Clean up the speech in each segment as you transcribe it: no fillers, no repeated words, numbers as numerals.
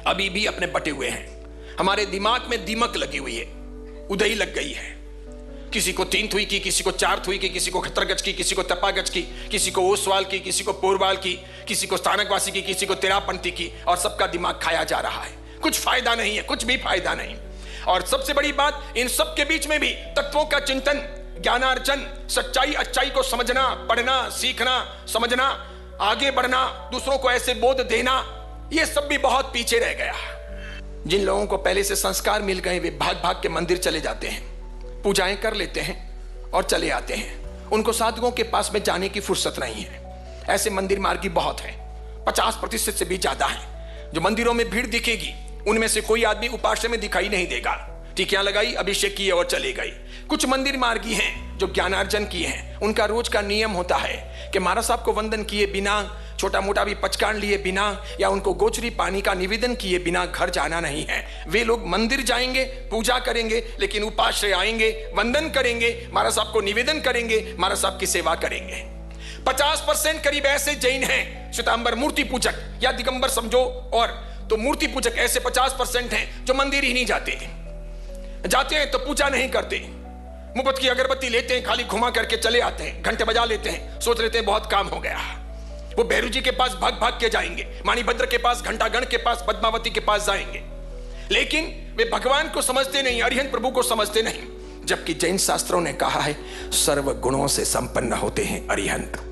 अभी भी अपने बटे हुए हैं। हमारे दिमाग में दीमक लगी हुई है, उदई लग गई है। किसी को 3 थुई की, किसी को 4 थुई की, किसी को खतरगज की, किसी को तपागज की, किसी को ओसवाल की, किसी को पोरवाल की, किसी को स्थानकवासी की, किसी को तेरापंथी की, और सबका दिमाग खाया जा रहा है। कुछ फायदा नहीं है, कुछ भी फायदा नहीं। और सबसे बड़ी बात, इन सब के बीच में भी तत्वों का चिंतन, ज्ञानार्जन, सच्चाई अच्छाई को समझना, पढ़ना, सीखना, समझना, आगे बढ़ना, दूसरों को ऐसे बोध देना, यह सब भी बहुत पीछे रह गया। जिन लोगों को पहले से संस्कार मिल गए वे भाग भाग के मंदिर चले जाते हैं, पूजाएं कर लेते हैं और चले आते हैं। उनको साधुओं के पास में जाने की फुर्सत नहीं है। ऐसे मंदिर मार्गी बहुत हैं, 50% से भी ज्यादा हैं। जो मंदिरों में भीड़ दिखेगी उनमें से कोई आदमी उपास्य में दिखाई नहीं देगा। टिकियां लगाई, अभिषेक किए और चले गई। कुछ मंदिर मार्गी हैं जो ज्ञानार्जन किए हैं। उनका रोज का नियम होता है कि महाराज साहब को वंदन किए बिना, छोटा मोटा भी पचकान लिए बिना, या उनको गोचरी पानी का निवेदन किए बिना घर जाना नहीं है। वे लोग मंदिर जाएंगे, पूजा करेंगे, लेकिन उपाश्रय आएंगे, वंदन करेंगे, महाराज साहब को निवेदन करेंगे, महाराज साहब की सेवा करेंगे। 50% करीब ऐसे जैन हैं, श्वेतांबर मूर्ति पूजक या दिगंबर समझो, और तो मूर्ति पूजक ऐसे 50% हैं जो मंदिर ही नहीं जाते हैं तो पूजा नहीं करते, मुफ्त की अगरबत्ती लेते हैं, खाली घुमा करके चले आते हैं, घंटे बजा लेते हैं, सोच लेते हैं बहुत काम हो गया। वो भैरू जी के पास भाग भाग के जाएंगे, माणिभद्र के पास, घंटागण के पास, पद्मावती के पास जाएंगे, लेकिन वे भगवान को समझते नहीं, अरिहंत प्रभु को समझते नहीं। जबकि जैन शास्त्रों ने कहा है सर्व गुणों से संपन्न होते हैं अरिहंत,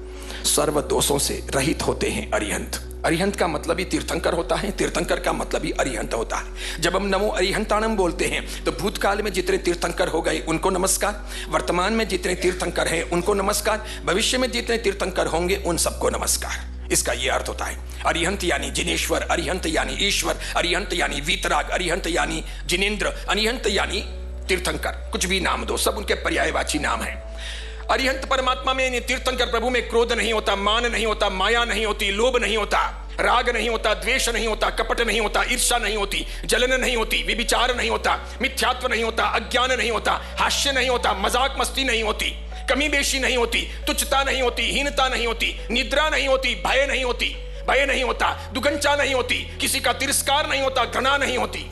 सर्व दोषों से रहित होते हैं अरिहंत। अरिहंत का मतलब ही तीर्थंकर होता है, तीर्थंकर का मतलब ही अरिहंत होता है। जब हम नमो अरिहंताणम बोलते हैं तो भूतकाल में जितने तीर्थंकर हो गए उनको नमस्कार, वर्तमान में जितने तीर्थंकर हैं उनको नमस्कार, भविष्य में जितने तीर्थंकर होंगे उन सबको नमस्कार। इसका यह अर्थ होता है। अरिहंत यानी जिनेश्वर, अरिहंत यानी ईश्वर, अरिहंत यानी वीतराग, अरिहंत यानी जिनेन्द्र, अरिहंत यानी तीर्थंकर। कुछ भी नाम दो, सब उनके पर्यायवाची नाम है। अरिहंत परमात्मा में, तीर्थंकर प्रभु में क्रोध नहीं होता, मान नहीं होता, माया नहीं होती, लोभ नहीं होता, राग नहीं होता, द्वेष नहीं होता, कपट नहीं होता, ईर्ष्या नहीं होती, जलन नहीं होती, विचार नहीं होता, मिथ्यात्व नहीं होता, अज्ञान नहीं होता, हास्य नहीं होता, मजाक मस्ती नहीं होती, कमी बेशी नहीं होती, तुच्छता नहीं होती, हीनता नहीं होती, निद्रा नहीं होती, भय नहीं होती, भय नहीं होता, दुगंचा नहीं होती, किसी का तिरस्कार नहीं होता, घृणा नहीं होती,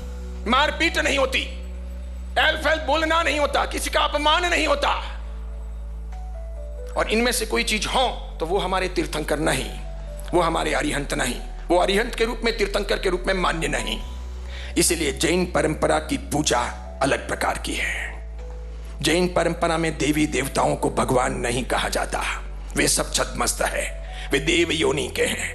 मारपीट नहीं होती, एल फैल बोलना नहीं होता, किसी का अपमान नहीं होता। और इनमें से कोई चीज हो तो वो हमारे तीर्थंकर नहीं, वो हमारे अरिहंत नहीं, वो अरिहंत के रूप में, तीर्थंकर के रूप में मान्य नहीं। इसलिए जैन परंपरा की पूजा अलग प्रकार की है। जैन परंपरा में देवी देवताओं को भगवान नहीं कहा जाता, वे सब छद्मस्त है, वे देव योनि के हैं।